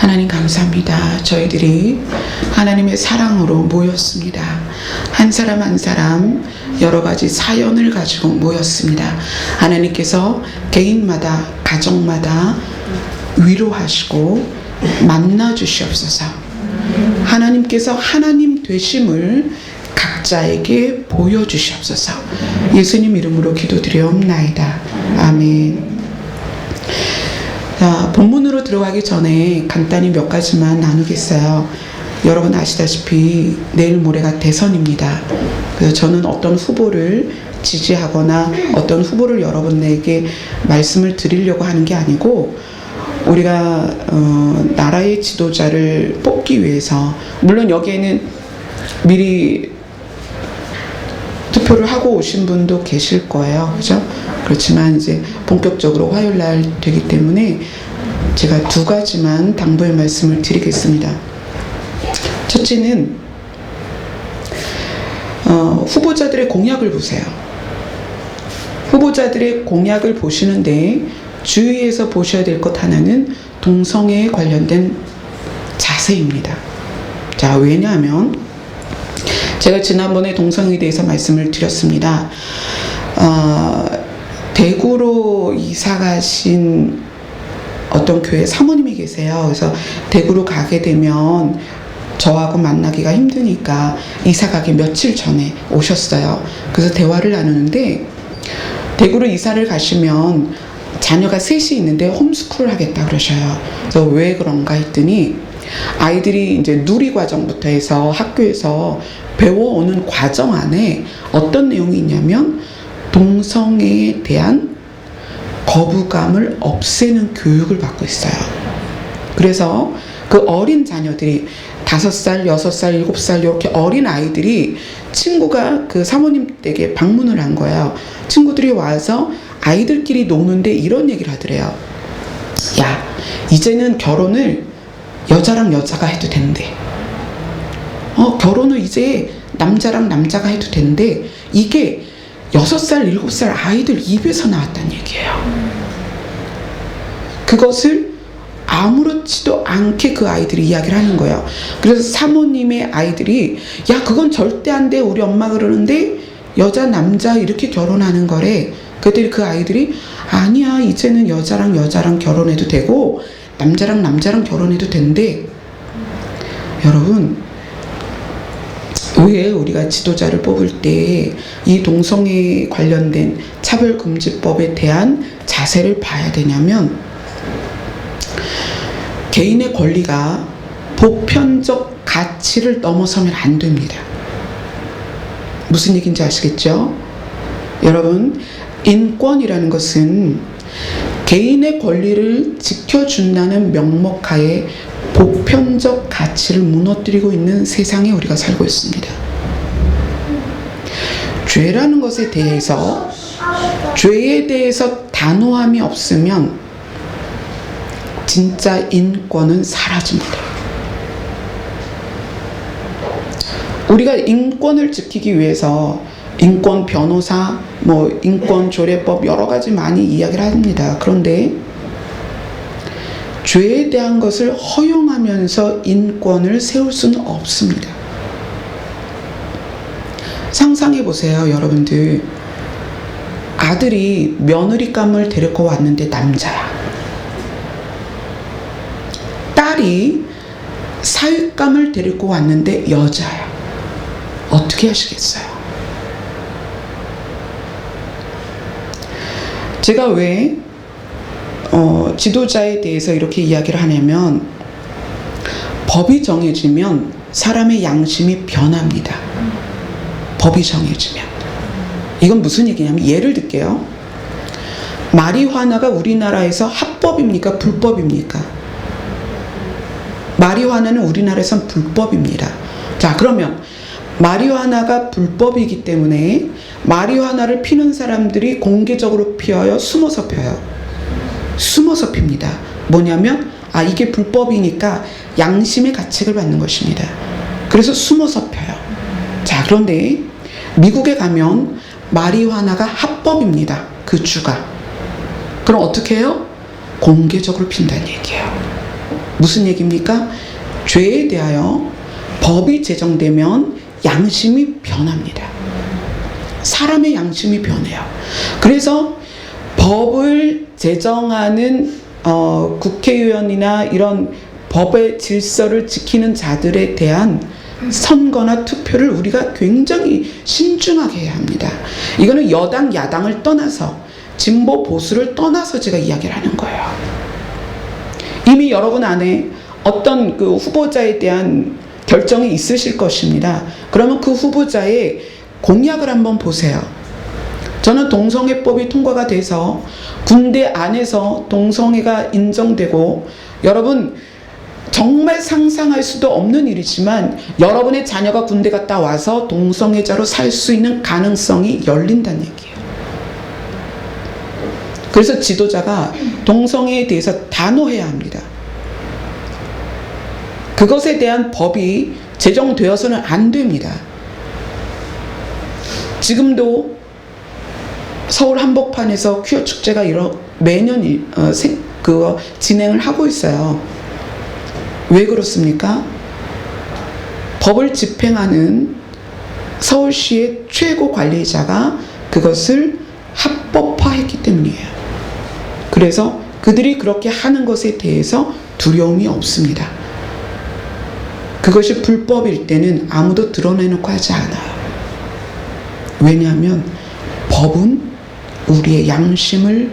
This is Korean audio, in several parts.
하나님 감사합니다. 저희들이 하나님의 사랑으로 모였습니다. 한 사람 한 사람 여러 가지 사연을 가지고 모였습니다. 하나님께서 개인마다 가정마다 위로하시고 만나 주시옵소서. 하나님께서 하나님 되심을 각자에게 보여주시옵소서. 예수님 이름으로 기도드리옵나이다. 아멘. 자, 본문으로 들어가기 전에 간단히 몇 가지만 나누겠어요. 여러분 아시다시피 내일 모레가 대선입니다. 그래서 저는 어떤 후보를 지지하거나 어떤 후보를 여러분에게 말씀을 드리려고 하는 게 아니고, 우리가 나라의 지도자를 뽑기 위해서, 물론 여기에는 미리 투표를 하고 오신 분도 계실 거예요. 그죠? 그렇지만 이제 본격적으로 화요일 날 되기 때문에 제가 두 가지만 당부의 말씀을 드리겠습니다. 첫째는 후보자들의 공약을 보세요. 후보자들의 공약을 보시는데 주의해서 보셔야 될 것 하나는 동성애에 관련된 자세입니다. 자, 왜냐하면 제가 지난번에 동성애에 대해서 말씀을 드렸습니다. 대구로 이사 가신 어떤 교회 사모님이 계세요. 그래서 대구로 가게 되면 저하고 만나기가 힘드니까 이사 가기 며칠 전에 오셨어요. 그래서 대화를 나누는데, 대구로 이사를 가시면 자녀가 셋이 있는데 홈스쿨을 하겠다 그러셔요. 그래서 왜 그런가 했더니, 아이들이 이제 누리과정부터 해서 학교에서 배워오는 과정 안에 어떤 내용이 있냐면 동성애에 대한 거부감을 없애는 교육을 받고 있어요. 그래서 그 어린 자녀들이 5살, 6살, 7살 이렇게 어린 아이들이, 친구가 그 사모님 댁에 방문을 한 거예요. 친구들이 와서 아이들끼리 노는데 이런 얘기를 하더래요. 야, 이제는 결혼을 여자랑 여자가 해도 된대. 결혼을 이제 남자랑 남자가 해도 된대. 이게 6살, 7살 아이들 입에서 나왔다는 얘기예요. 그것을 아무렇지도 않게 그 아이들이 이야기를 하는 거예요. 그래서 사모님의 아이들이, 야, 그건 절대 안 돼. 우리 엄마 그러는데 여자, 남자 이렇게 결혼하는 거래. 그랬더니 그 아이들이, 아니야, 이제는 여자랑 여자랑 결혼해도 되고 남자랑 남자랑 결혼해도 된대. 여러분, 왜 우리가 지도자를 뽑을 때 이 동성애 관련된 차별금지법에 대한 자세를 봐야 되냐면, 개인의 권리가 보편적 가치를 넘어서면 안 됩니다. 무슨 얘기인지 아시겠죠? 여러분, 인권이라는 것은 개인의 권리를 지켜준다는 명목하에 보편적 가치를 무너뜨리고 있는 세상에 우리가 살고 있습니다. 죄라는 것에 대해서, 죄에 대해서 단호함이 없으면 진짜 인권은 사라집니다. 우리가 인권을 지키기 위해서 인권 변호사, 인권 조례법 여러 가지 많이 이야기를 합니다. 그런데 죄에 대한 것을 허용하면서 인권을 세울 수는 없습니다. 상상해 보세요, 여러분들. 아들이 며느리감을 데리고 왔는데 남자야. 딸이 사윗감을 데리고 왔는데 여자야. 어떻게 하시겠어요? 제가 왜 지도자에 대해서 이렇게 이야기를 하냐면, 법이 정해지면 사람의 양심이 변합니다. 법이 정해지면. 이건 무슨 얘기냐면, 예를 들게요. 마리화나가 우리나라에서 합법입니까? 불법입니까? 마리화나는 우리나라에선 불법입니다. 자, 그러면 마리화나가 불법이기 때문에 마리화나를 피는 사람들이 공개적으로 피어요? 숨어서 펴요? 숨어서 핍니다. 뭐냐면, 이게 불법이니까 양심의 가책을 받는 것입니다. 그래서 숨어서 펴요. 자, 그런데 미국에 가면 마리화나가 합법입니다. 그 주가. 그럼 어떻게 해요? 공개적으로 핀다는 얘기예요. 무슨 얘기입니까? 죄에 대하여 법이 제정되면 양심이 변합니다. 사람의 양심이 변해요. 그래서 법을 제정하는 국회의원이나 이런 법의 질서를 지키는 자들에 대한 선거나 투표를 우리가 굉장히 신중하게 해야 합니다. 이거는 여당, 야당을 떠나서 진보, 보수를 떠나서 제가 이야기를 하는 거예요. 이미 여러분 안에 어떤 그 후보자에 대한 결정이 있으실 것입니다. 그러면 그 후보자의 공약을 한번 보세요. 저는 동성애법이 통과가 돼서 군대 안에서 동성애가 인정되고, 여러분 정말 상상할 수도 없는 일이지만 여러분의 자녀가 군대 갔다 와서 동성애자로 살 수 있는 가능성이 열린다는 얘기예요. 그래서 지도자가 동성애에 대해서 단호해야 합니다. 그것에 대한 법이 제정되어서는 안 됩니다. 지금도 서울 한복판에서 퀴어 축제가 매년 진행을 하고 있어요. 왜 그렇습니까? 법을 집행하는 서울시의 최고 관리자가 그것을 합법화했기 때문이에요. 그래서 그들이 그렇게 하는 것에 대해서 두려움이 없습니다. 그것이 불법일 때는 아무도 드러내놓고 하지 않아요. 왜냐하면 법은 우리의 양심을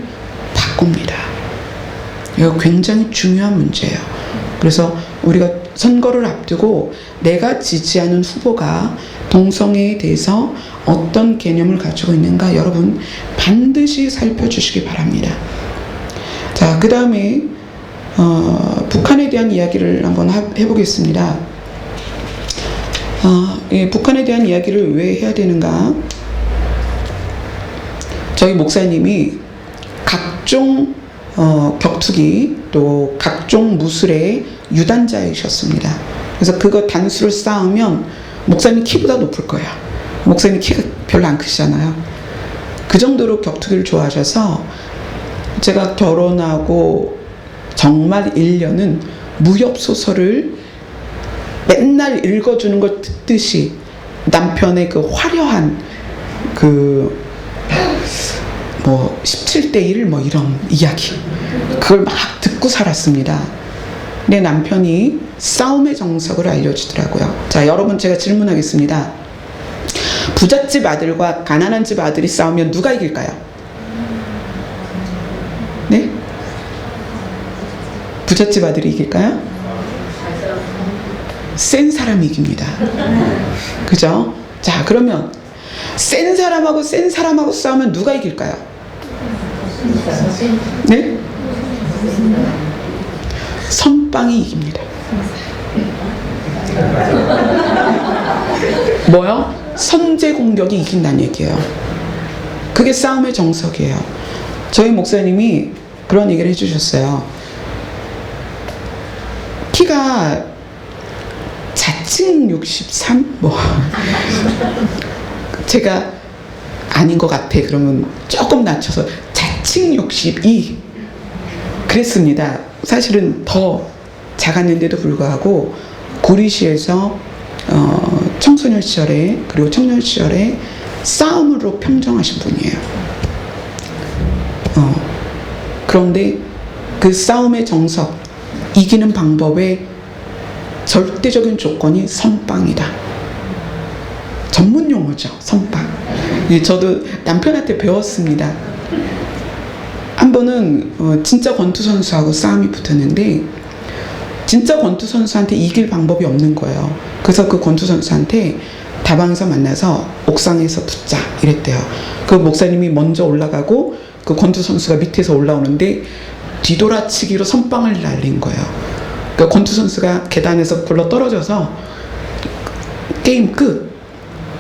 바꿉니다. 이거 굉장히 중요한 문제예요. 그래서 우리가 선거를 앞두고 내가 지지하는 후보가 동성애에 대해서 어떤 개념을 가지고 있는가, 여러분 반드시 살펴주시기 바랍니다. 자, 그 다음에 북한에 대한 이야기를 한번 해보겠습니다. 북한에 대한 이야기를 왜 해야 되는가? 저희 목사님이 각종 격투기 또 각종 무술의 유단자이셨습니다. 그래서 그거 단수를 쌓으면 목사님 키보다 높을 거예요. 목사님 키가 별로 안 크시잖아요. 그 정도로 격투기를 좋아하셔서 제가 결혼하고 정말 1년은 무협소설을 맨날 읽어주는 걸 듣듯이 남편의 그 화려한 17대 1 이런 이야기, 그걸 막 듣고 살았습니다. 내 남편이 싸움의 정석을 알려주더라고요. 자, 여러분 제가 질문하겠습니다. 부잣집 아들과 가난한 집 아들이 싸우면 누가 이길까요? 네? 부잣집 아들이 이길까요? 센 사람이 이깁니다. 그죠? 자, 그러면 센 사람하고 싸우면 누가 이길까요? 네? 선빵이 이깁니다. 뭐요? 선제 공격이 이긴다는 얘기예요. 그게 싸움의 정석이에요. 저희 목사님이 그런 얘기를 해주셨어요. 키가 자칭 63? 제가 아닌 것 같아 그러면 조금 낮춰서 자칭 62 그랬습니다. 사실은 더 작았는데도 불구하고 구리시에서 청소년 시절에 그리고 청년 시절에 싸움으로 평정하신 분이에요. 그런데 그 싸움의 정석, 이기는 방법의 절대적인 조건이 선빵이다. 전문 용어죠, 선빵. 저도 남편한테 배웠습니다. 한 번은 진짜 권투 선수하고 싸움이 붙었는데 진짜 권투 선수한테 이길 방법이 없는 거예요. 그래서 그 권투 선수한테 다방에서 만나서 옥상에서 붙자 이랬대요. 그 목사님이 먼저 올라가고 그 권투 선수가 밑에서 올라오는데 뒤돌아치기로 선빵을 날린 거예요. 그 권투 선수가 계단에서 굴러 떨어져서 게임 끝.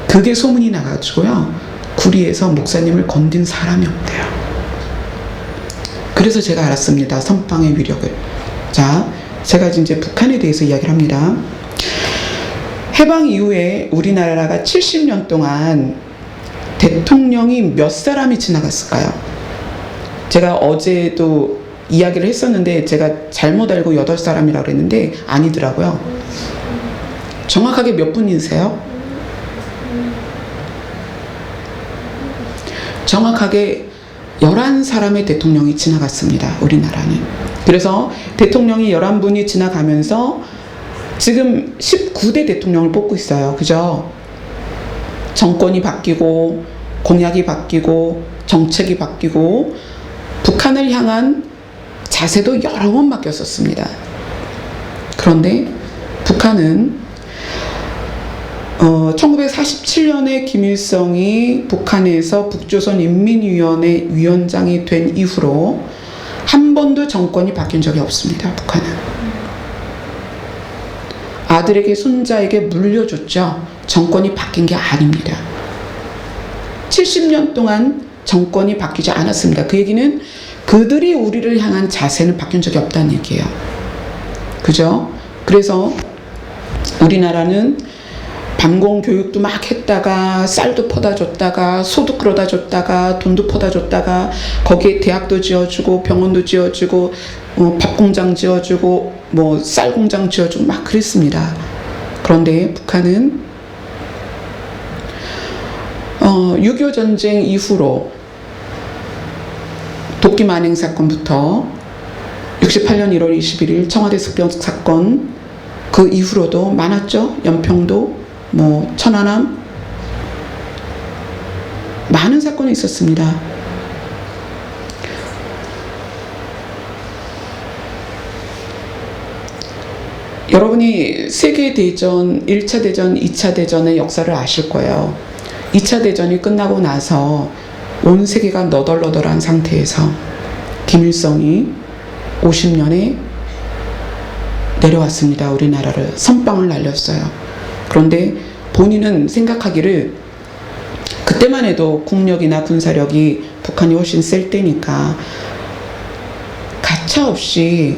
그게 소문이 나가지고요. 구리에서 목사님을 건든 사람이 없대요. 그래서 제가 알았습니다. 선빵의 위력을. 자, 제가 이제 북한에 대해서 이야기를 합니다. 해방 이후에 우리나라가 70년 동안 대통령이 몇 사람이 지나갔을까요? 제가 어제도 이야기를 했었는데 제가 잘못 알고 8사람이라고 그랬는데 아니더라고요. 정확하게 몇 분이세요? 정확하게 11사람의 대통령이 지나갔습니다. 우리나라는. 그래서 대통령이 11분이 지나가면서 지금 19대 대통령을 뽑고 있어요. 그죠? 정권이 바뀌고 공약이 바뀌고 정책이 바뀌고 북한을 향한 자세도 여러 번 바뀌었었습니다. 그런데 북한은 1947년에 김일성이 북한에서 북조선인민위원회 위원장이 된 이후로 한 번도 정권이 바뀐 적이 없습니다. 북한은. 아들에게 손자에게 물려줬죠. 정권이 바뀐 게 아닙니다. 70년 동안 정권이 바뀌지 않았습니다. 그 얘기는 그들이 우리를 향한 자세는 바뀐 적이 없다는 얘기예요. 그죠? 그래서 우리나라는 반공 교육도 막 했다가 쌀도 퍼다 줬다가 소도 끌어다 줬다가 돈도 퍼다 줬다가 거기에 대학도 지어주고 병원도 지어주고 밥공장 지어주고 뭐 쌀공장 지어주고 막 그랬습니다. 그런데 북한은 6.25 전쟁 이후로 도끼 만행 사건부터 68년 1월 21일 청와대 습격 사건 그 이후로도 많았죠. 연평도 뭐 천안함 많은 사건이 있었습니다. 여러분이 세계대전 1차 대전, 2차 대전의 역사를 아실 거예요. 2차 대전이 끝나고 나서 온 세계가 너덜너덜한 상태에서 김일성이 50년에 내려왔습니다. 우리나라를 선빵을 날렸어요. 그런데 본인은 생각하기를 그때만 해도 국력이나 군사력이 북한이 훨씬 셀 때니까 가차없이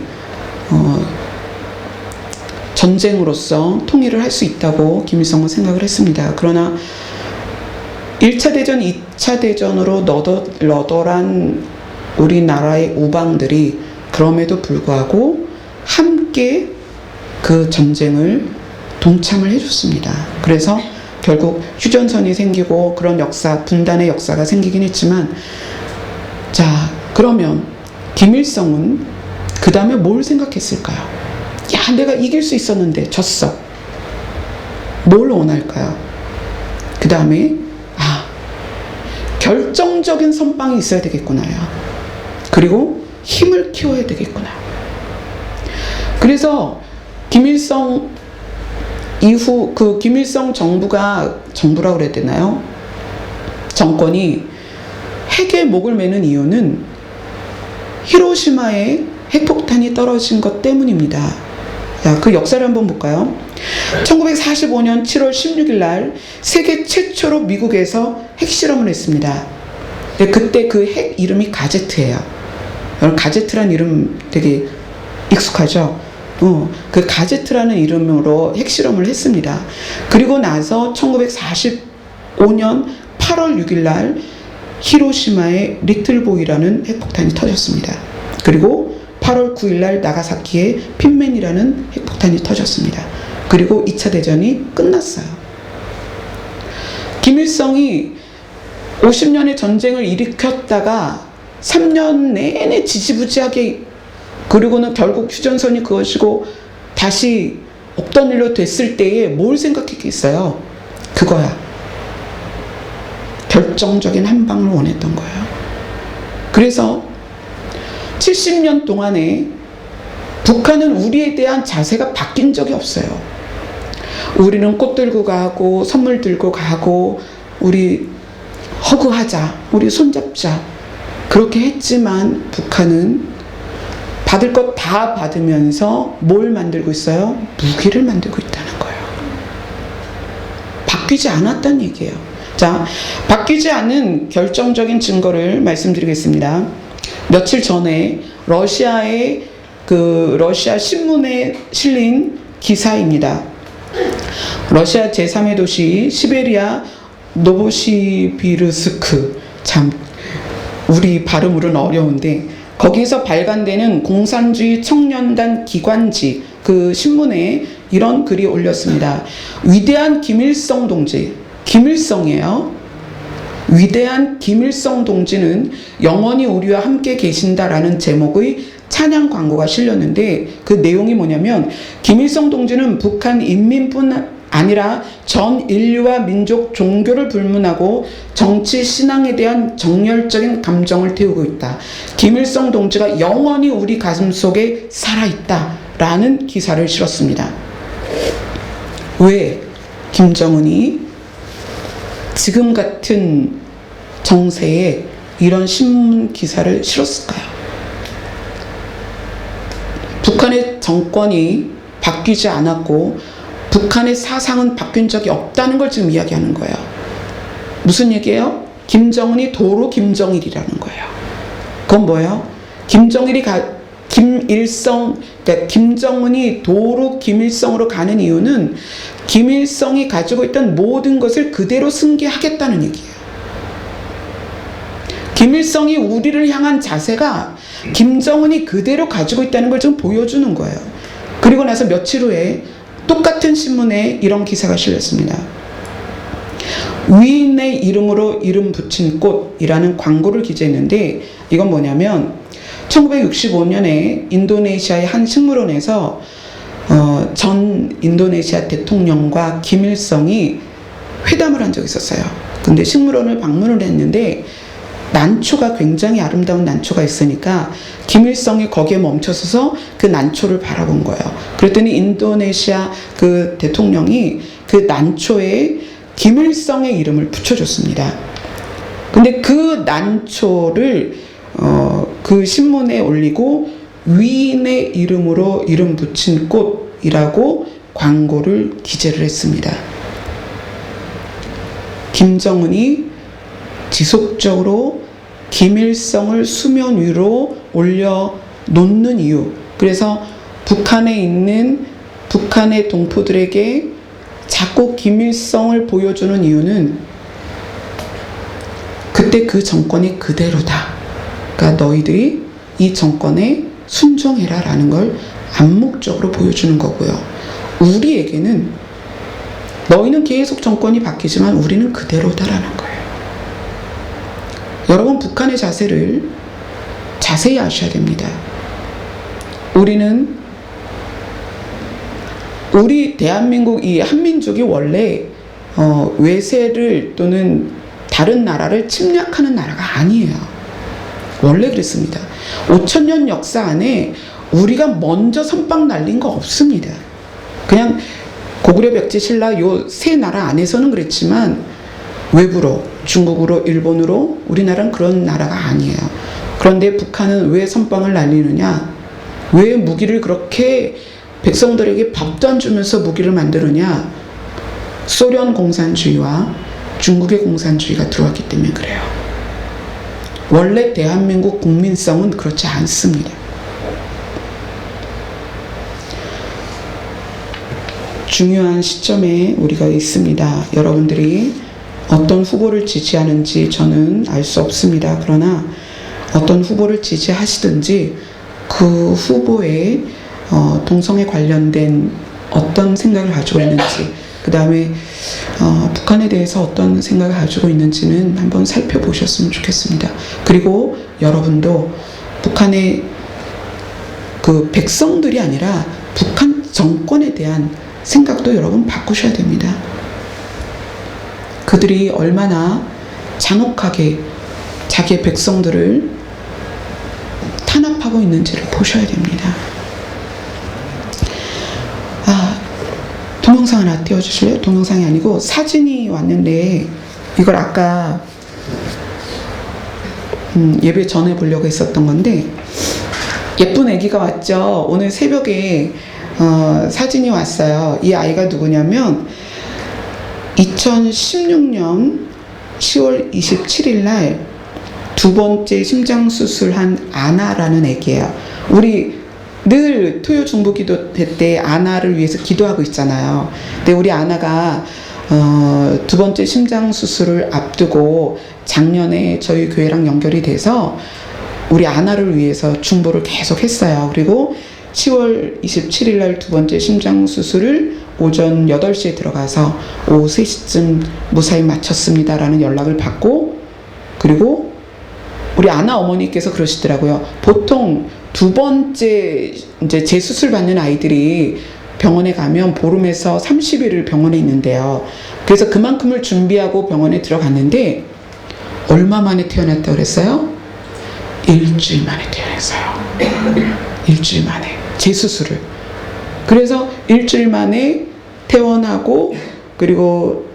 전쟁으로서 통일을 할 수 있다고 김일성은 생각을 했습니다. 그러나 1차 대전, 2차 대전으로 너덜너덜한 우리나라의 우방들이 그럼에도 불구하고 함께 그 전쟁을 동참을 해줬습니다. 그래서 결국 휴전선이 생기고 그런 역사, 분단의 역사가 생기긴 했지만, 자, 그러면 김일성은 그 다음에 뭘 생각했을까요? 야, 내가 이길 수 있었는데 졌어. 뭘 원할까요? 그 다음에 결정적인 선빵이 있어야 되겠구나요. 그리고 힘을 키워야 되겠구나. 그래서 김일성 이후 그 김일성 정부라고 그래야 되나요? 정권이 핵에 목을 매는 이유는 히로시마에 핵폭탄이 떨어진 것 때문입니다. 자, 그 역사를 한번 볼까요? 1945년 7월 16일 날 세계 최초로 미국에서 핵실험을 했습니다. 그때 그 핵 이름이 가제트예요. 여러분, 가제트라는 이름 되게 익숙하죠? 그 가제트라는 이름으로 핵실험을 했습니다. 그리고 나서 1945년 8월 6일 날 히로시마에 리틀보이라는 핵폭탄이 터졌습니다. 그리고 8월 9일 날 나가사키에 핀맨이라는 핵폭탄이 터졌습니다. 그리고 2차 대전이 끝났어요. 김일성이 50년의 전쟁을 일으켰다가 3년 내내 지지부지하게, 그리고는 결국 휴전선이 그것이고 다시 없던 일로 됐을 때에 뭘 생각했겠어요? 그거야. 결정적인 한 방을 원했던 거예요. 그래서 70년 동안에 북한은 우리에 대한 자세가 바뀐 적이 없어요. 우리는 꽃 들고 가고 선물 들고 가고 우리 허그하자, 우리 손잡자, 그렇게 했지만 북한은 받을 것 다 받으면서 뭘 만들고 있어요? 무기를 만들고 있다는 거예요. 바뀌지 않았다는 얘기예요. 자, 바뀌지 않은 결정적인 증거를 말씀드리겠습니다. 며칠 전에 러시아의 러시아 신문에 실린 기사입니다. 러시아 제3의 도시 시베리아 노보시비르스크, 참 우리 발음으로는 어려운데 거기서 발간되는 공산주의 청년단 기관지 그 신문에 이런 글이 올렸습니다. 위대한 김일성 동지, 김일성이에요. 위대한 김일성 동지는 영원히 우리와 함께 계신다라는 제목의 찬양 광고가 실렸는데 그 내용이 뭐냐면 김일성 동지는 북한 인민뿐 아니라 전 인류와 민족, 종교를 불문하고 정치, 신앙에 대한 정열적인 감정을 태우고 있다. 김일성 동지가 영원히 우리 가슴 속에 살아있다. 라는 기사를 실었습니다. 왜 김정은이 지금 같은 정세에 이런 신문 기사를 실었을까요? 북한의 정권이 바뀌지 않았고 북한의 사상은 바뀐 적이 없다는 걸 지금 이야기하는 거예요. 무슨 얘기예요? 김정은이 도로 김정일이라는 거예요. 그건 뭐예요? 그러니까 김정은이 도로 김일성으로 가는 이유는 김일성이 가지고 있던 모든 것을 그대로 승계하겠다는 얘기예요. 김일성이 우리를 향한 자세가 김정은이 그대로 가지고 있다는 걸 지금 보여주는 거예요. 그리고 나서 며칠 후에 똑같은 신문에 이런 기사가 실렸습니다. 위인의 이름으로 이름 붙인 꽃이라는 광고를 기재했는데 이건 뭐냐면 1965년에 인도네시아의 한 식물원에서 전 인도네시아 대통령과 김일성이 회담을 한 적이 있었어요. 근데 식물원을 방문을 했는데 난초가 굉장히 아름다운 난초가 있으니까 김일성이 거기에 멈춰서서 그 난초를 바라본 거예요. 그랬더니 인도네시아 그 대통령이 그 난초에 김일성의 이름을 붙여줬습니다. 근데 그 난초를 그 신문에 올리고 위인의 이름으로 이름 붙인 꽃이라고 광고를 기재를 했습니다. 김정은이 지속적으로 김일성을 수면 위로 올려놓는 이유, 그래서 북한에 있는 북한의 동포들에게 자꾸 김일성을 보여주는 이유는 그때 그 정권이 그대로다. 그러니까 너희들이 이 정권에 순종해라 라는 걸 암묵적으로 보여주는 거고요. 우리에게는 너희는 계속 정권이 바뀌지만 우리는 그대로다라는 거예요. 여러분, 북한의 자세를 자세히 아셔야 됩니다. 우리 대한민국 이 한민족이 원래 외세를 또는 다른 나라를 침략하는 나라가 아니에요. 원래 그랬습니다. 5,000년 역사 안에 우리가 먼저 선빵 날린 거 없습니다. 그냥 고구려, 백제, 신라 요 세 나라 안에서는 그랬지만 외부로, 중국으로, 일본으로 우리나라는 그런 나라가 아니에요. 그런데 북한은 왜 선빵을 날리느냐? 왜 무기를 그렇게 백성들에게 밥도 안 주면서 무기를 만드느냐? 소련 공산주의와 중국의 공산주의가 들어왔기 때문에 그래요. 원래 대한민국 국민성은 그렇지 않습니다. 중요한 시점에 우리가 있습니다. 여러분들이 어떤 후보를 지지하는지 저는 알 수 없습니다. 그러나 어떤 후보를 지지하시든지 그 후보의 동성애 관련된 어떤 생각을 가지고 있는지, 그 다음에 북한에 대해서 어떤 생각을 가지고 있는지는 한번 살펴보셨으면 좋겠습니다. 그리고 여러분도 북한의 그 백성들이 아니라 북한 정권에 대한 생각도 여러분 바꾸셔야 됩니다. 그들이 얼마나 잔혹하게 자기의 백성들을 탄압하고 있는지를 보셔야 됩니다. 동영상 하나 띄워주실래요? 동영상이 아니고 사진이 왔는데 이걸 아까 예배 전에 보려고 했었던 건데 예쁜 아기가 왔죠. 오늘 새벽에 사진이 왔어요. 이 아이가 누구냐면 2016년 10월 27일 날 두 번째 심장 수술한 아나라는 아기예요. 우리 늘 토요 중보 기도 때 아나를 위해서 기도하고 있잖아요. 근데 우리 아나가 두 번째 심장 수술을 앞두고 작년에 저희 교회랑 연결이 돼서 우리 아나를 위해서 중보를 계속 했어요. 그리고 10월 27일 날 두 번째 심장 수술을 오전 8시에 들어가서 오후 3시쯤 무사히 마쳤습니다라는 연락을 받고, 그리고 우리 아나 어머니께서 그러시더라고요. 보통 두 번째 이제 재수술 받는 아이들이 병원에 가면 보름에서 30일을 병원에 있는데요. 그래서 그만큼을 준비하고 병원에 들어갔는데 얼마 만에 태어났다고 그랬어요? 일주일 만에 태어났어요. 일주일 만에 재수술을. 그래서 일주일 만에 퇴원하고, 그리고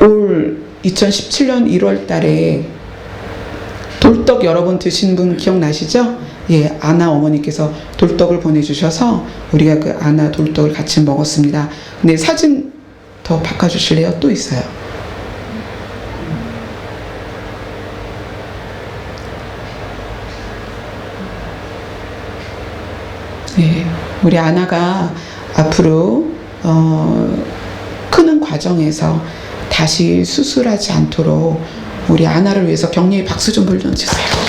올 2017년 1월 달에 돌떡 여러분 드신 분 기억나시죠? 예, 아나 어머니께서 돌떡을 보내주셔서 우리가 그 아나 돌떡을 같이 먹었습니다. 근데 사진 더 바꿔주실래요? 또 있어요. 예, 우리 아나가 앞으로 크는 과정에서 다시 수술하지 않도록 우리 아나를 위해서 격려의 박수 좀 불러주세요.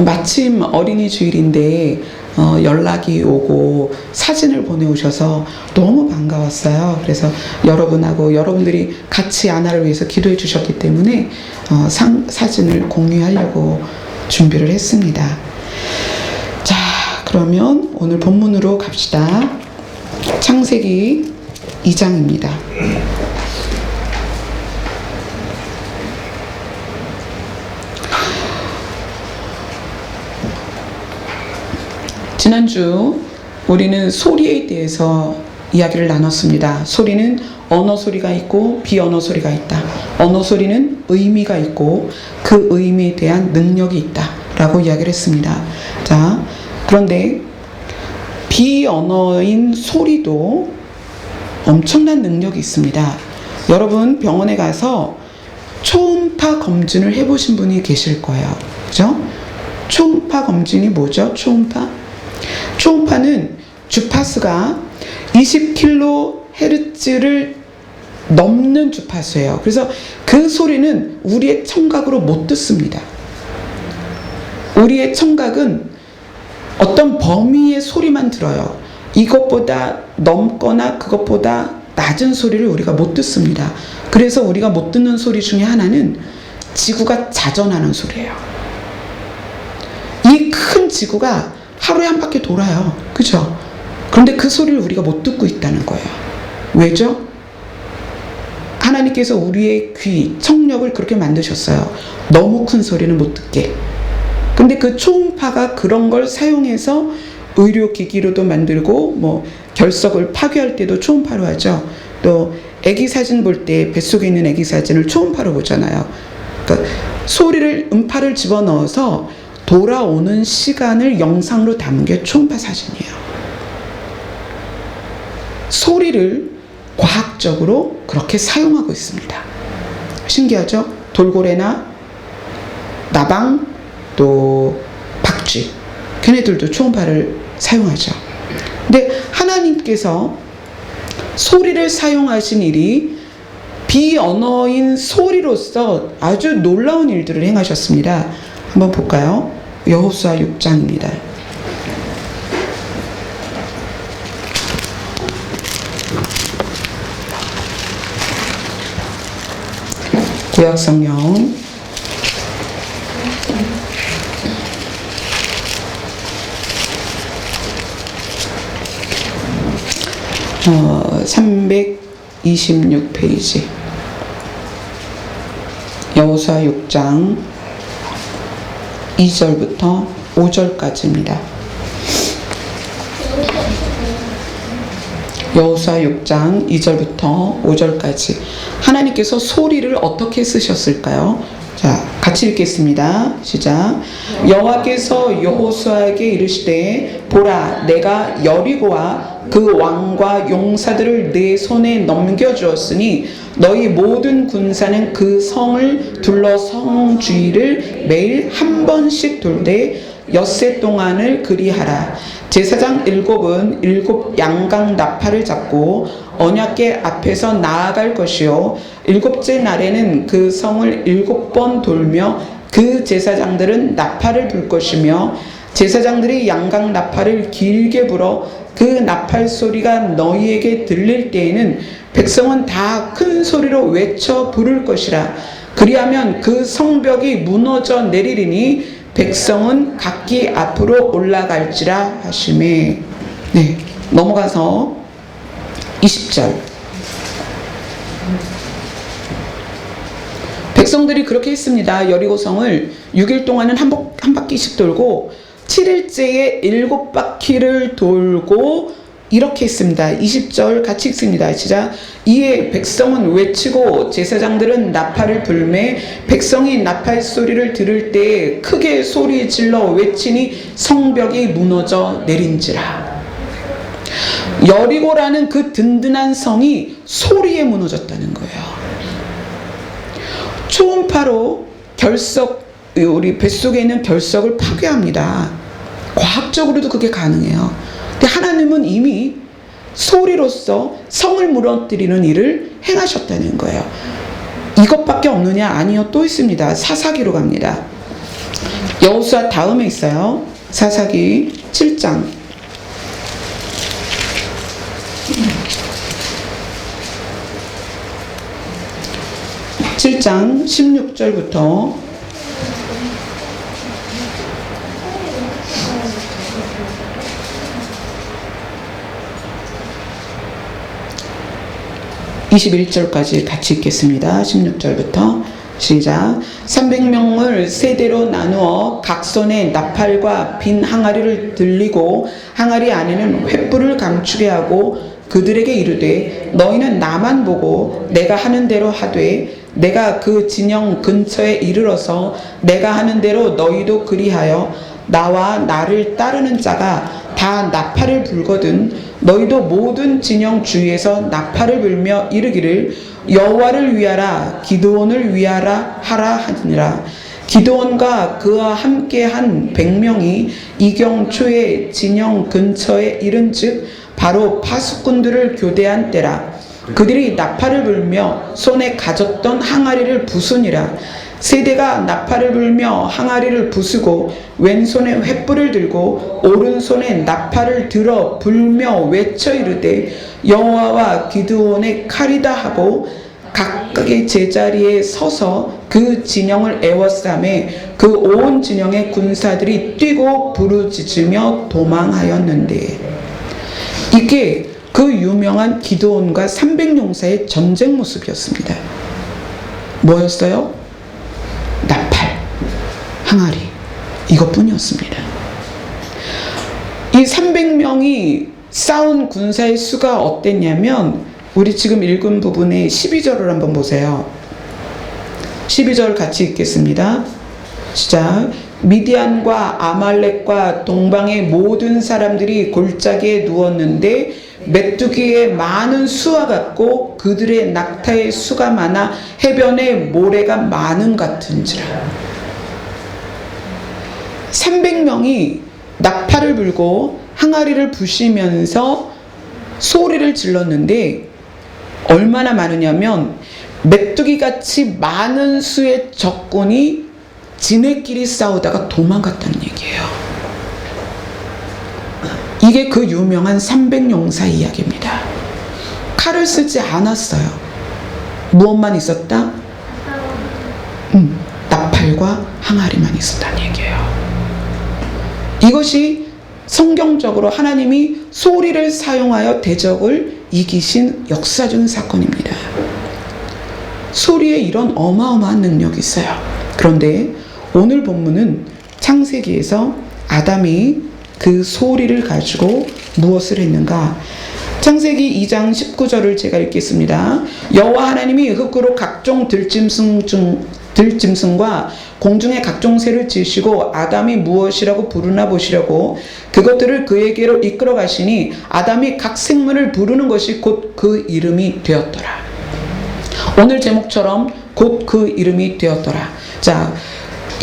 마침 어린이 주일인데 연락이 오고 사진을 보내오셔서 너무 반가웠어요. 그래서 여러분하고 여러분들이 같이 아나를 위해서 기도해 주셨기 때문에 사진을 공유하려고 준비를 했습니다. 자, 그러면 오늘 본문으로 갑시다. 창세기 2장입니다. 지난주 우리는 소리에 대해서 이야기를 나눴습니다. 소리는 언어 소리가 있고 비언어 소리가 있다. 언어 소리는 의미가 있고 그 의미에 대한 능력이 있다 라고 이야기를 했습니다. 자, 그런데 비언어인 소리도 엄청난 능력이 있습니다. 여러분 병원에 가서 초음파 검진을 해보신 분이 계실 거예요. 그죠? 초음파 검진이 뭐죠? 초음파는 주파수가 20kHz를 넘는 주파수예요. 그래서 그 소리는 우리의 청각으로 못 듣습니다. 우리의 청각은 어떤 범위의 소리만 들어요. 이것보다 넘거나 그것보다 낮은 소리를 우리가 못 듣습니다. 그래서 우리가 못 듣는 소리 중에 하나는 지구가 자전하는 소리예요. 이 큰 지구가 하루에 한 바퀴 돌아요. 그죠? 그런데 그 소리를 우리가 못 듣고 있다는 거예요. 왜죠? 하나님께서 우리의 귀, 청력을 그렇게 만드셨어요. 너무 큰 소리는 못 듣게. 근데 그 초음파가 그런 걸 사용해서 의료기기로도 만들고, 뭐 결석을 파괴할 때도 초음파로 하죠. 또 아기 사진 볼 때 뱃속에 있는 아기 사진을 초음파로 보잖아요. 그러니까 소리를, 음파를 집어넣어서 돌아오는 시간을 영상으로 담은 게 초음파 사진이에요. 소리를 과학적으로 그렇게 사용하고 있습니다. 신기하죠? 돌고래나 나방, 또 박쥐, 걔네들도 초음파를 사용하죠. 근데 하나님께서 소리를 사용하신 일이 비언어인 소리로서 아주 놀라운 일들을 행하셨습니다. 한번 볼까요? 여호수아 6장입니다. 구약성경 326페이지 여호수아 6장 2절부터 5절까지입니다. 여호수아 6장 2절부터 5절까지 하나님께서 소리를 어떻게 쓰셨을까요? 자, 같이 읽겠습니다. 시작. 여호와께서 여호수아에게 이르시되 보라, 내가 여리고와 그 왕과 용사들을 내 손에 넘겨주었으니 너희 모든 군사는 그 성을 둘러 성 주위를 매일 한 번씩 돌되 엿새 동안을 그리하라. 제사장 7은 7 양강 나팔을 잡고 언약궤 앞에서 나아갈 것이요 7째 날에는 그 성을 7번 돌며 그 제사장들은 나팔을 불 것이며 제사장들이 양강 나팔을 길게 불어 그 나팔 소리가 너희에게 들릴 때에는 백성은 다 큰 소리로 외쳐 부를 것이라. 그리하면 그 성벽이 무너져 내리리니 백성은 각기 앞으로 올라갈지라 하시매. 네, 넘어가서 20절. 백성들이 그렇게 했습니다. 여리고성을 6일 동안은 한 바퀴씩 돌고 7일째에 7바퀴를 돌고 이렇게 했습니다. 20절 같이 읽습니다. 시작. 이에 백성은 외치고 제사장들은 나팔을 불매 백성이 나팔 소리를 들을 때에 크게 소리 질러 외치니 성벽이 무너져 내린지라. 여리고라는 그 든든한 성이 소리에 무너졌다는 거예요. 초음파로 우리 뱃속에 있는 결석을 파괴합니다. 과학적으로도 그게 가능해요. 근데 하나님은 이미 소리로서 성을 무너뜨리는 일을 행하셨다는 거예요. 이것밖에 없느냐? 아니요, 또 있습니다. 사사기로 갑니다. 여호수아 다음에 있어요. 사사기 7장. 7장 16절부터 21절까지 같이 읽겠습니다. 16절부터 시작. 300명을 세대로 나누어 각 손에 나팔과 빈 항아리를 들리고 항아리 안에는 횃불을 감추게 하고 그들에게 이르되 너희는 나만 보고 내가 하는 대로 하되 내가 그 진영 근처에 이르러서 내가 하는 대로 너희도 그리하여 나와 나를 따르는 자가 다 나팔을 불거든 너희도 모든 진영 주위에서 나팔을 불며 이르기를 여호와를 위하라 기드온을 위하라 하라 하니라. 기드온과 그와 함께한 100명이 이경초의 진영 근처에 이른즉 바로 파수꾼들을 교대한 때라. 그들이 나팔을 불며 손에 가졌던 항아리를 부수니라. 세대가 나팔을 불며 항아리를 부수고 왼손에 횃불을 들고 오른손에 나팔을 들어 불며 외쳐 이르되 여호와와 기드온의 칼이다 하고 각각의 제자리에 서서 그 진영을 에워싸매 그 온 진영의 군사들이 뛰고 부르짖으며 도망하였는데. 이게 그 유명한 기드온과 300용사의 전쟁 모습이었습니다. 뭐였어요? 나팔, 항아리, 이것뿐이었습니다. 이 300명이 싸운 군사의 수가 어땠냐면 우리 지금 읽은 부분의 12절을 한번 보세요. 12절 같이 읽겠습니다. 시작. 미디안과 아말렉과 동방의 모든 사람들이 골짜기에 누웠는데 메뚜기의 많은 수와 같고 그들의 낙타의 수가 많아 해변의 모래가 많음 같은지라. 300명이 나팔을 불고 항아리를 부시면서 소리를 질렀는데 얼마나 많으냐면 메뚜기같이 많은 수의 적군이 지네끼리 싸우다가 도망갔다는 얘기예요. 이게 그 유명한 300용사 이야기입니다. 칼을 쓰지 않았어요. 무엇만 있었다? 나팔과 항아리만 있었다는 얘기예요. 이것이 성경적으로 하나님이 소리를 사용하여 대적을 이기신 역사적인 사건입니다. 소리에 이런 어마어마한 능력이 있어요. 그런데 오늘 본문은 창세기에서 아담이 그 소리를 가지고 무엇을 했는가? 창세기 2장 19절을 제가 읽겠습니다. 여호와 하나님이 흙으로 각종 들짐승과 공중의 각종 새를 지으시고 아담이 무엇이라고 부르나 보시려고 그것들을 그에게로 이끌어 가시니 아담이 각 생물을 부르는 것이 곧 그 이름이 되었더라. 오늘 제목처럼 곧 그 이름이 되었더라. 자,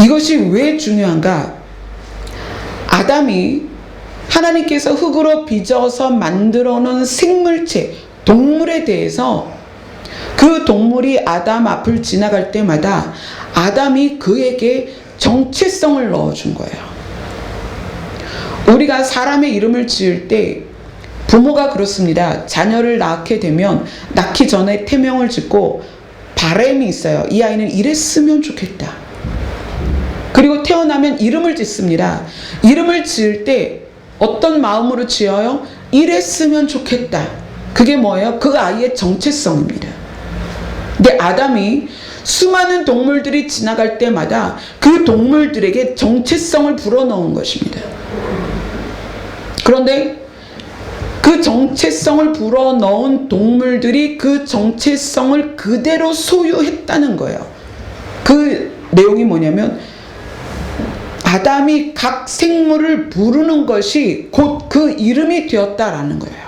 이것이 왜 중요한가? 아담이 하나님께서 흙으로 빚어서 만들어 놓은 생물체, 동물에 대해서 그 동물이 아담 앞을 지나갈 때마다 아담이 그에게 정체성을 넣어준 거예요. 우리가 사람의 이름을 지을 때 부모가 그렇습니다. 자녀를 낳게 되면 낳기 전에 태명을 짓고 바람이 있어요. 이 아이는 이랬으면 좋겠다. 그리고 태어나면 이름을 짓습니다. 이름을 지을 때 어떤 마음으로 지어요? 이랬으면 좋겠다. 그게 뭐예요? 그 아이의 정체성입니다. 근데 아담이 수많은 동물들이 지나갈 때마다 그 동물들에게 정체성을 불어넣은 것입니다. 그런데 그 정체성을 불어넣은 동물들이 그 정체성을 그대로 소유했다는 거예요. 그 내용이 뭐냐면 아담이 각 생물을 부르는 것이 곧 그 이름이 되었다라는 거예요.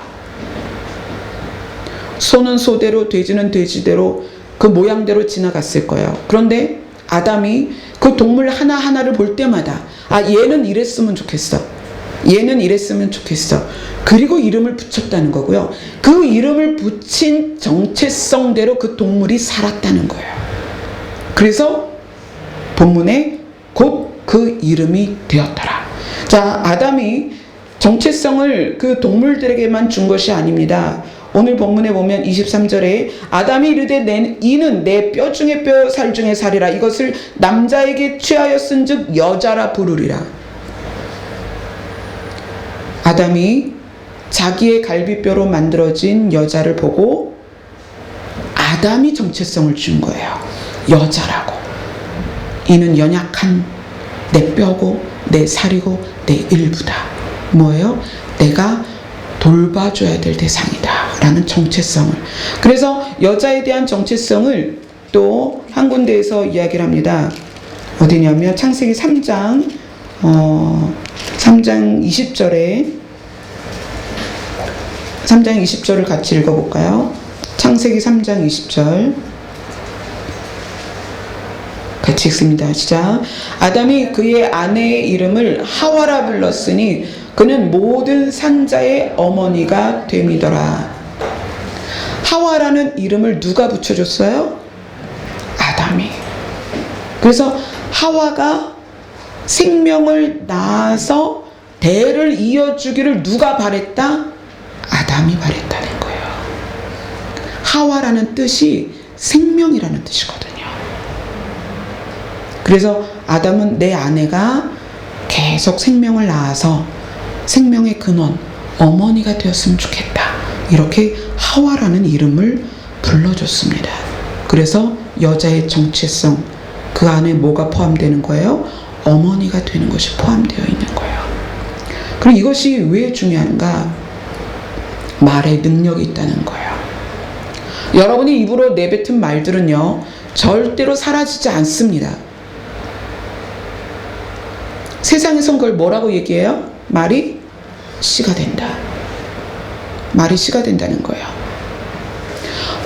소는 소대로, 돼지는 돼지대로 그 모양대로 지나갔을 거예요. 그런데 아담이 그 동물 하나하나를 볼 때마다 얘는 이랬으면 좋겠어. 얘는 이랬으면 좋겠어. 그리고 이름을 붙였다는 거고요. 그 이름을 붙인 정체성대로 그 동물이 살았다는 거예요. 그래서 본문에 곧 그 이름이 되었더라. 자, 아담이 정체성을 그 동물들에게만 준 것이 아닙니다. 오늘 본문에 보면 23절에 아담이 이르되 이는 내 뼈 중에 뼈, 살 중에 살이라. 이것을 남자에게 취하여 쓴즉 여자라 부르리라. 아담이 자기의 갈비뼈로 만들어진 여자를 보고 아담이 정체성을 준 거예요. 여자라고. 이는 연약한 내 뼈고 내 살이고 내 일부다. 뭐예요? 내가 돌봐줘야 될 대상이다 라는 정체성을. 그래서 여자에 대한 정체성을 또 한 군데에서 이야기를 합니다. 어디냐면 창세기 3장 20절에 3장 20절을 같이 읽어볼까요? 창세기 3장 20절 같이 읽습니다. 시작. 아담이 그의 아내의 이름을 하와라 불렀으니 그는 모든 산자의 어머니가 됨이더라. 하와라는 이름을 누가 붙여줬어요? 아담이. 그래서 하와가 생명을 낳아서 대를 이어주기를 누가 바랬다? 아담이 바랬다는 거예요. 하와라는 뜻이 생명이라는 뜻이거든요. 그래서 아담은 내 아내가 계속 생명을 낳아서 생명의 근원, 어머니가 되었으면 좋겠다. 이렇게 하와라는 이름을 불러줬습니다. 그래서 여자의 정체성, 그 안에 뭐가 포함되는 거예요? 어머니가 되는 것이 포함되어 있는 거예요. 그럼 이것이 왜 중요한가? 말에 능력이 있다는 거예요. 여러분이 입으로 내뱉은 말들은요, 절대로 사라지지 않습니다. 세상에선 그걸 뭐라고 얘기해요? 말이 씨가 된다. 말이 씨가 된다는 거예요.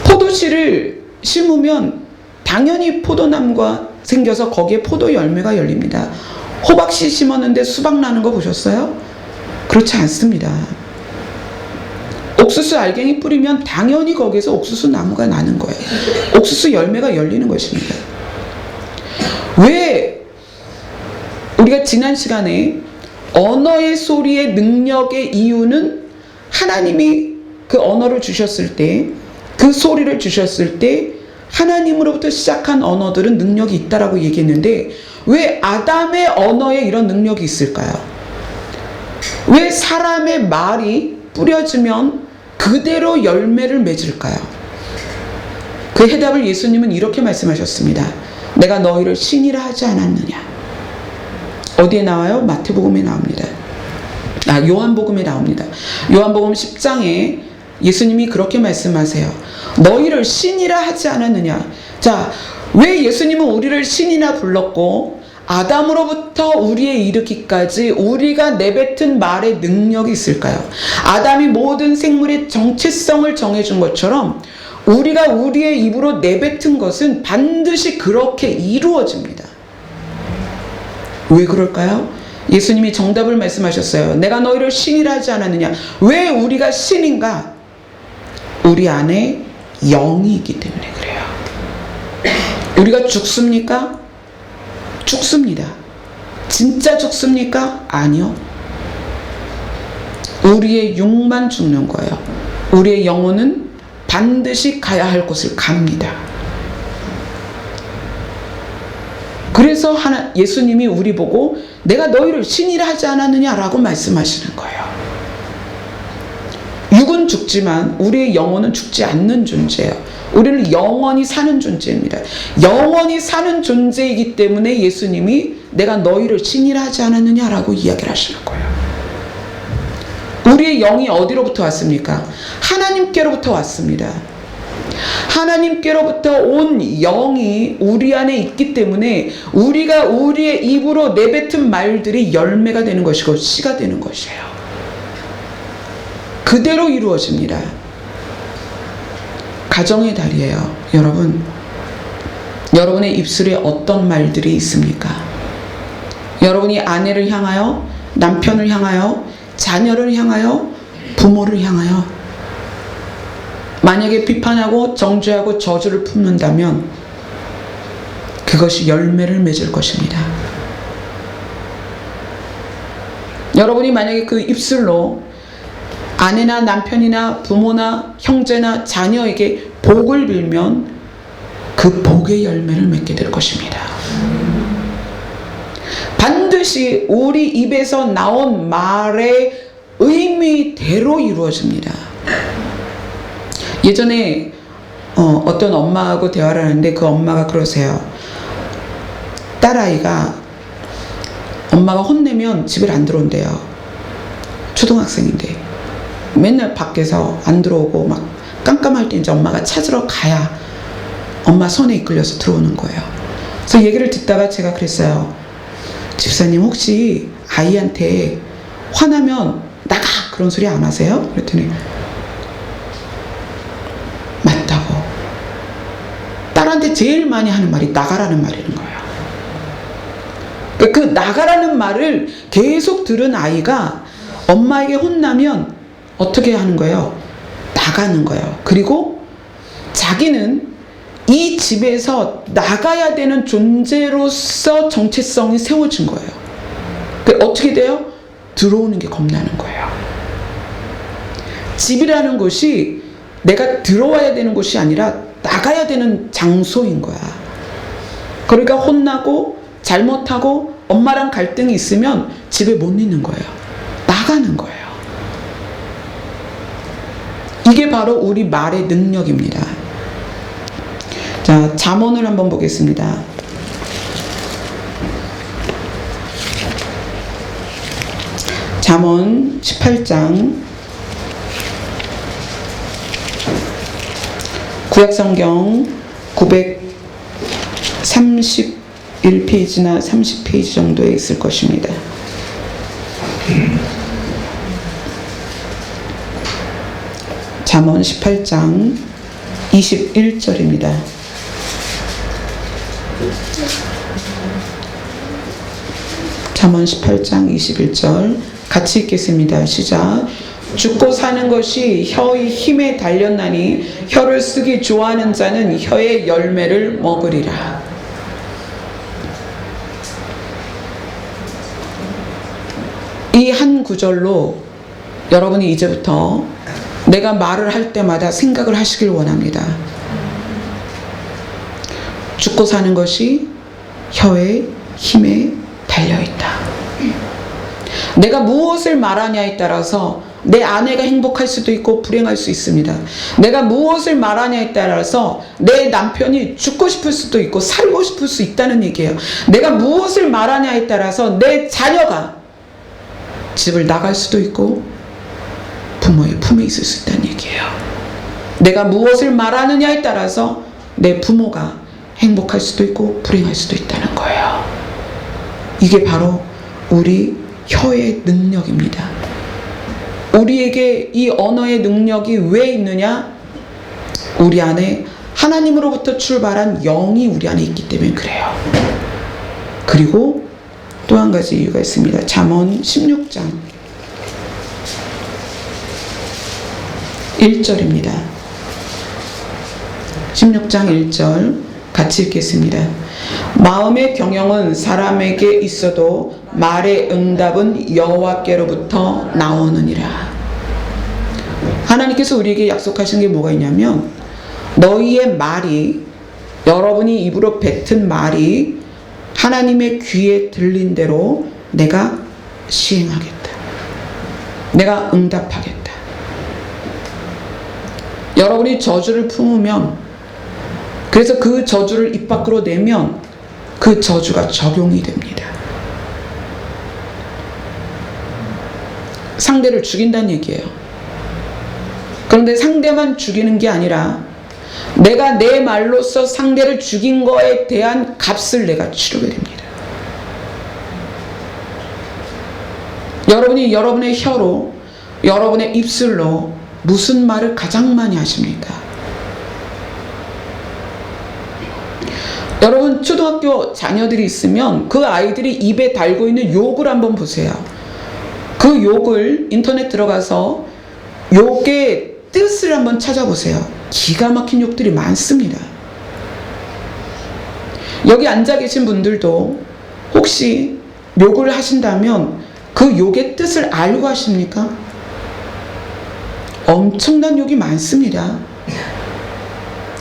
포도씨를 심으면 당연히 포도나무가 생겨서 거기에 포도 열매가 열립니다. 호박씨 심었는데 수박 나는 거 보셨어요? 그렇지 않습니다. 옥수수 알갱이 뿌리면 당연히 거기에서 옥수수 나무가 나는 거예요. 옥수수 열매가 열리는 것입니다. 왜 우리가 지난 시간에 언어의 소리의 능력의 이유는 하나님이 그 언어를 주셨을 때, 그 소리를 주셨을 때 하나님으로부터 시작한 언어들은 능력이 있다라고 얘기했는데 왜 아담의 언어에 이런 능력이 있을까요? 왜 사람의 말이 뿌려지면 그대로 열매를 맺을까요? 그 해답을 예수님은 이렇게 말씀하셨습니다. 내가 너희를 신이라 하지 않았느냐. 어디에 나와요? 마태복음에 나옵니다. 요한복음에 나옵니다. 요한복음 10장에 예수님이 그렇게 말씀하세요. 너희를 신이라 하지 않았느냐. 자, 왜 예수님은 우리를 신이라 불렀고 아담으로부터 우리에 이르기까지 우리가 내뱉은 말의 능력이 있을까요? 아담이 모든 생물의 정체성을 정해준 것처럼 우리가 우리의 입으로 내뱉은 것은 반드시 그렇게 이루어집니다. 왜 그럴까요? 예수님이 정답을 말씀하셨어요. 내가 너희를 신이라 하지 않았느냐. 왜 우리가 신인가? 우리 안에 영이 있기 때문에 그래요. 우리가 죽습니까? 죽습니다. 진짜 죽습니까? 아니요. 우리의 육만 죽는 거예요. 우리의 영혼은 반드시 가야 할 곳을 갑니다. 그래서 예수님이 우리 보고 내가 너희를 신이라 하지 않았느냐라고 말씀하시는 거예요. 육은 죽지만 우리의 영혼은 죽지 않는 존재예요. 우리는 영원히 사는 존재입니다. 영원히 사는 존재이기 때문에 예수님이 내가 너희를 신이라 하지 않았느냐라고 이야기를 하시는 거예요. 우리의 영이 어디로부터 왔습니까? 하나님께로부터 왔습니다. 하나님께로부터 온 영이 우리 안에 있기 때문에 우리가 우리의 입으로 내뱉은 말들이 열매가 되는 것이고 씨가 되는 것이에요. 그대로 이루어집니다. 가정의 달이에요. 여러분, 여러분의 입술에 어떤 말들이 있습니까? 여러분이 아내를 향하여, 남편을 향하여, 자녀를 향하여, 부모를 향하여 만약에 비판하고 정죄하고 저주를 품는다면 그것이 열매를 맺을 것입니다. 여러분이 만약에 그 입술로 아내나 남편이나 부모나 형제나 자녀에게 복을 빌면 그 복의 열매를 맺게 될 것입니다. 반드시 우리 입에서 나온 말의 의미대로 이루어집니다. 예전에 어떤 엄마하고 대화를 하는데 그 엄마가 그러세요. 딸아이가 엄마가 혼내면 집을 안 들어온대요. 초등학생인데 맨날 밖에서 안 들어오고 막 깜깜할 때 이제 엄마가 찾으러 가야 엄마 손에 이끌려서 들어오는 거예요. 그래서 얘기를 듣다가 제가 그랬어요. 집사님 혹시 아이한테 화나면 나가 그런 소리 안 하세요? 그랬더니 맞다고. 딸한테 제일 많이 하는 말이 나가라는 말이는 거예요. 그 나가라는 말을 계속 들은 아이가 엄마에게 혼나면 어떻게 하는 거예요? 나가는 거예요. 그리고 자기는 이 집에서 나가야 되는 존재로서 정체성이 세워진 거예요. 어떻게 돼요? 들어오는 게 겁나는 거예요. 집이라는 곳이 내가 들어와야 되는 곳이 아니라 나가야 되는 장소인 거야. 그러니까 혼나고 잘못하고 엄마랑 갈등이 있으면 집에 못 있는 거예요. 나가는 거예요. 이게 바로 우리 말의 능력입니다. 자, 잠언을 한번 보겠습니다. 잠언 18장 구약성경 931페이지나 30페이지 정도에 있을 것입니다. 잠언 18장 21절입니다. 잠언 18장 21절 같이 읽겠습니다. 시작. 죽고 사는 것이 혀의 힘에 달렸나니 혀를 쓰기 좋아하는 자는 혀의 열매를 먹으리라. 이 한 구절로 여러분이 이제부터 내가 말을 할 때마다 생각을 하시길 원합니다. 죽고 사는 것이 혀의 힘에 달려있다. 내가 무엇을 말하냐에 따라서 내 아내가 행복할 수도 있고 불행할 수 있습니다. 내가 무엇을 말하냐에 따라서 내 남편이 죽고 싶을 수도 있고 살고 싶을 수 있다는 얘기예요. 내가 무엇을 말하냐에 따라서 내 자녀가 집을 나갈 수도 있고 부모의 품에 있을 수 있다는 얘기예요. 내가 무엇을 말하느냐에 따라서 내 부모가 행복할 수도 있고 불행할 수도 있다는 거예요. 이게 바로 우리 혀의 능력입니다. 우리에게 이 언어의 능력이 왜 있느냐? 우리 안에 하나님으로부터 출발한 영이 우리 안에 있기 때문에 그래요. 그리고 또 한 가지 이유가 있습니다. 잠언 16장 1절입니다. 16장 1절 같이 읽겠습니다. 마음의 경영은 사람에게 있어도 말의 응답은 여호와께로부터 나오느니라. 하나님께서 우리에게 약속하신 게 뭐가 있냐면, 너희의 말이, 여러분이 입으로 뱉은 말이 하나님의 귀에 들린 대로 내가 시행하겠다. 내가 응답하겠다. 여러분이 저주를 품으면, 그래서 그 저주를 입 밖으로 내면 그 저주가 적용이 됩니다. 상대를 죽인다는 얘기예요. 그런데 상대만 죽이는 게 아니라 내가 내 말로써 상대를 죽인 거에 대한 값을 내가 치르게 됩니다. 여러분이 여러분의 혀로, 여러분의 입술로 무슨 말을 가장 많이 하십니까? 여러분, 초등학교 자녀들이 있으면 그 아이들이 입에 달고 있는 욕을 한번 보세요. 그 욕을 인터넷 들어가서 욕의 뜻을 한번 찾아보세요. 기가 막힌 욕들이 많습니다. 여기 앉아 계신 분들도 혹시 욕을 하신다면 그 욕의 뜻을 알고 하십니까? 엄청난 욕이 많습니다.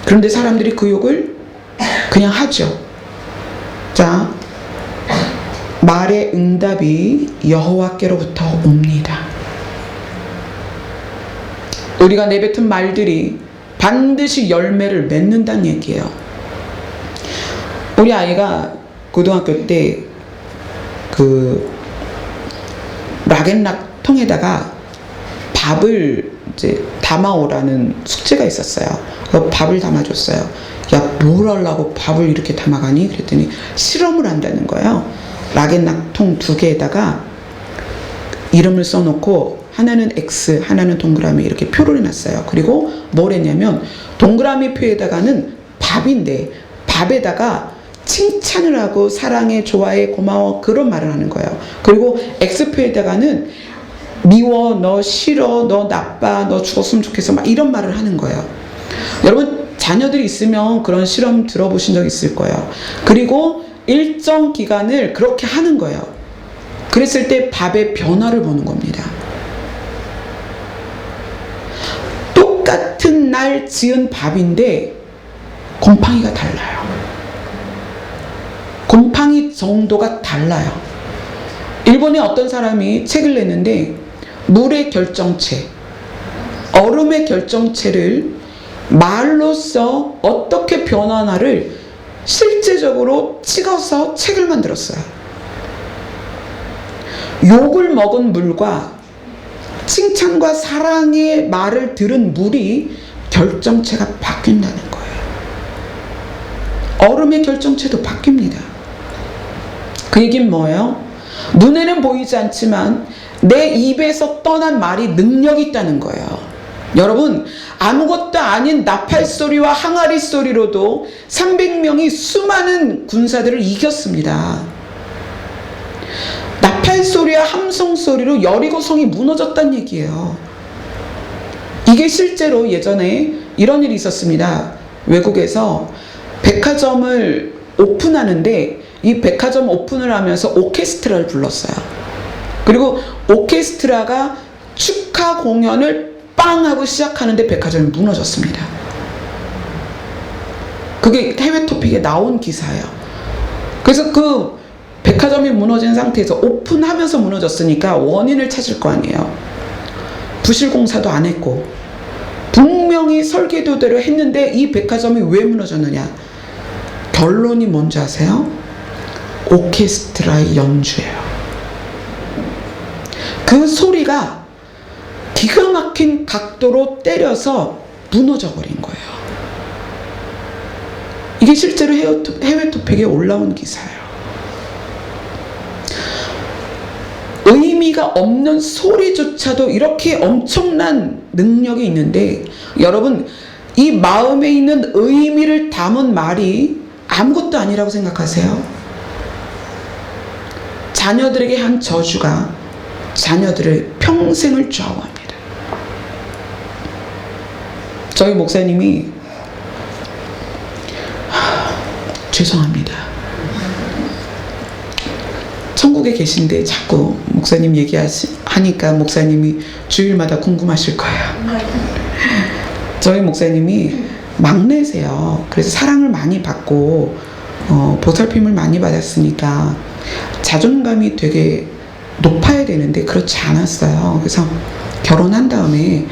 그런데 사람들이 그 욕을 그냥 하죠. 자, 말의 응답이 여호와께로부터 옵니다. 우리가 내뱉은 말들이 반드시 열매를 맺는다는 얘기예요. 우리 아이가 고등학교 때 그 락앤락 통에다가 밥을 이제 담아오라는 숙제가 있었어요. 그래서 밥을 담아줬어요. 야, 뭘 하려고 밥을 이렇게 담아가니? 그랬더니 실험을 한다는 거예요. 락앤락 통 2개에다가 이름을 써놓고 하나는 X, 하나는 동그라미 이렇게 표를 해놨어요. 그리고 뭘 했냐면 동그라미 표에다가는 밥인데 밥에다가 칭찬을 하고 사랑해, 좋아해, 고마워 그런 말을 하는 거예요. 그리고 X표에다가는 미워, 너 싫어, 너 나빠, 너 죽었으면 좋겠어 막 이런 말을 하는 거예요. 여러분, 자녀들이 있으면 그런 실험 들어보신 적 있을 거예요. 그리고 일정 기간을 그렇게 하는 거예요. 그랬을 때 밥의 변화를 보는 겁니다. 똑같은 날 지은 밥인데 곰팡이가 달라요. 곰팡이 정도가 달라요. 일본의 어떤 사람이 책을 냈는데 물의 결정체, 얼음의 결정체를 말로써 어떻게 변하나를 실제적으로 찍어서 책을 만들었어요. 욕을 먹은 물과 칭찬과 사랑의 말을 들은 물이 결정체가 바뀐다는 거예요. 얼음의 결정체도 바뀝니다. 그 얘기는 뭐예요? 눈에는 보이지 않지만 내 입에서 떠난 말이 능력이 있다는 거예요. 여러분, 아무것도 아닌 나팔 소리와 항아리 소리로도 300명이 수많은 군사들을 이겼습니다. 나팔 소리와 함성 소리로 여리고성이 무너졌다는 얘기예요. 이게 실제로 예전에 이런 일이 있었습니다. 외국에서 백화점을 오픈하는데 이 백화점 오픈을 하면서 오케스트라를 불렀어요. 그리고 오케스트라가 축하 공연을 빵 하고 시작하는데 백화점이 무너졌습니다. 그게 해외 토픽에 나온 기사예요. 그래서 그 백화점이 무너진 상태에서 오픈하면서 무너졌으니까 원인을 찾을 거 아니에요. 부실공사도 안 했고 분명히 설계도대로 했는데 이 백화점이 왜 무너졌느냐? 결론이 뭔지 아세요? 오케스트라의 연주예요. 그 소리가 기가 막힌 각도로 때려서 무너져 버린 거예요. 이게 실제로 해외 토픽에 올라온 기사예요. 의미가 없는 소리조차도 이렇게 엄청난 능력이 있는데, 여러분, 이 마음에 있는 의미를 담은 말이 아무것도 아니라고 생각하세요? 자녀들에게 한 저주가 자녀들의 평생을 좌우합니다. 저희 목사님이 죄송합니다. 천국에 계신데 자꾸 목사님 얘기하니까 목사님이 주일마다 궁금하실 거예요. 저희 목사님이 막내세요. 그래서 사랑을 많이 받고 보살핌을 많이 받았으니까 자존감이 되게 높아야 되는데 그렇지 않았어요. 그래서 결혼한 다음에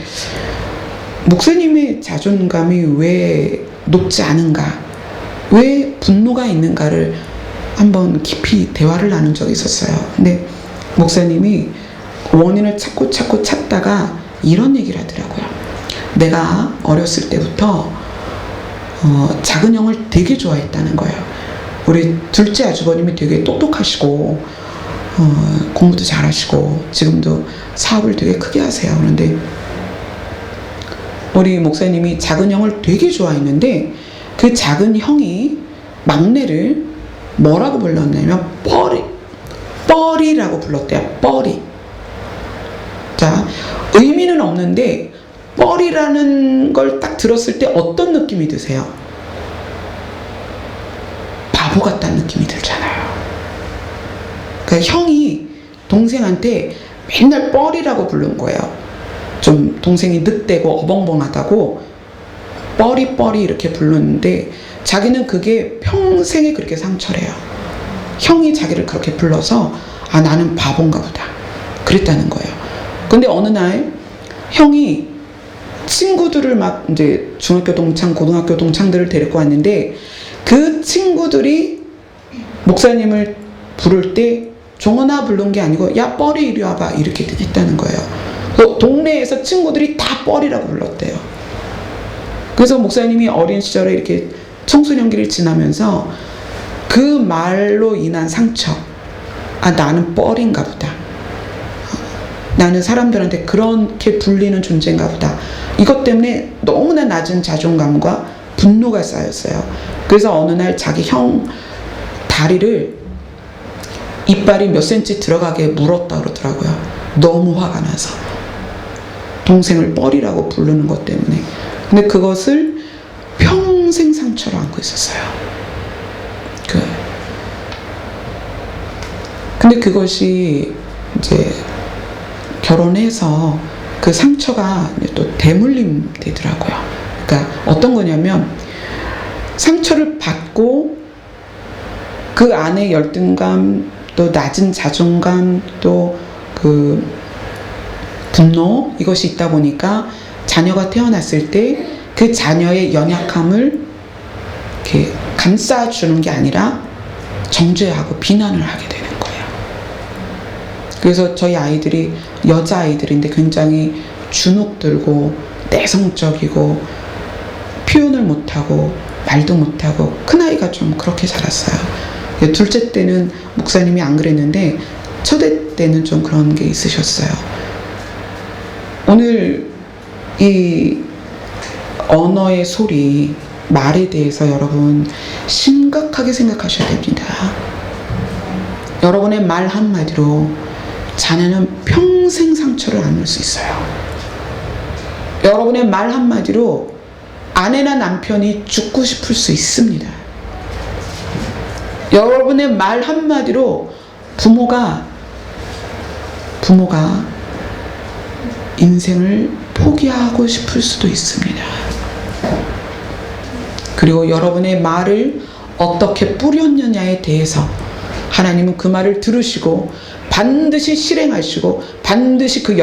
목사님의 자존감이 왜 높지 않은가, 왜 분노가 있는가를 한번 깊이 대화를 나눈 적이 있었어요. 근데 목사님이 원인을 찾다가 이런 얘기를 하더라고요. 내가 어렸을 때부터 작은 형을 되게 좋아했다는 거예요. 우리 둘째 아주버님이 되게 똑똑하시고 공부도 잘하시고 지금도 사업을 되게 크게 하세요. 그런데 우리 목사님이 작은 형을 되게 좋아했는데 그 작은 형이 막내를 뭐라고 불렀냐면 뻘이라고 불렀대요. 뻘이. 자, 의미는 없는데 뻘이라는 걸 딱 들었을 때 어떤 느낌이 드세요? 바보 같다는 느낌이 들잖아요. 그러니까 형이 동생한테 맨날 뻘이라고 부른 거예요. 좀 동생이 늑대고 어벙벙하다고 뻘이 이렇게 부르는데 자기는 그게 평생에 그렇게 상처래요. 형이 자기를 그렇게 불러서 아, 나는 바본가 보다 그랬다는 거예요. 근데 어느 날 형이 친구들을 막 이제 중학교 동창, 고등학교 동창들을 데리고 왔는데 그 친구들이 목사님을 부를 때 종원아 부른 게 아니고 야 뻘이 이리 와봐 이렇게 했다는 거예요. 동네에서 친구들이 다 뻘이라고 불렀대요. 그래서 목사님이 어린 시절에 이렇게 청소년기를 지나면서 그 말로 인한 상처, 아 나는 뻘인가 보다, 나는 사람들한테 그렇게 불리는 존재인가 보다, 이것 때문에 너무나 낮은 자존감과 분노가 쌓였어요. 그래서 어느 날 자기 형 다리를 이빨이 몇 센치 들어가게 물었다 그러더라고요. 너무 화가 나서 동생을 뻘이라고 부르는 것 때문에. 근데 그것을 평생 상처로 안고 있었어요. 근데 그것이 이제 결혼해서 그 상처가 또 대물림 되더라고요. 그러니까 어떤 거냐면 상처를 받고 그 안에 열등감, 또 낮은 자존감, 또 그 분노, 이것이 있다 보니까 자녀가 태어났을 때 그 자녀의 연약함을 이렇게 감싸주는 게 아니라 정죄하고 비난을 하게 되는 거예요. 그래서 저희 아이들이 여자아이들인데 굉장히 주눅들고 내성적이고 표현을 못하고 말도 못하고 큰아이가 좀 그렇게 자랐어요. 둘째 때는 목사님이 안 그랬는데 첫째 때는 좀 그런 게 있으셨어요. 오늘 이 언어의 소리, 말에 대해서 여러분 심각하게 생각하셔야 됩니다. 여러분의 말 한마디로 자녀는 평생 상처를 안을 수 있어요. 여러분의 말 한마디로 아내나 남편이 죽고 싶을 수 있습니다. 여러분의 말 한마디로 부모가 인생을 포기하고 싶을 수도 있습니다. 그리고 여러분의 말을 어떻게 뿌렸느냐에 대해서 하나님은 그 말을 들으시고 반드시 실행하시고 반드시 그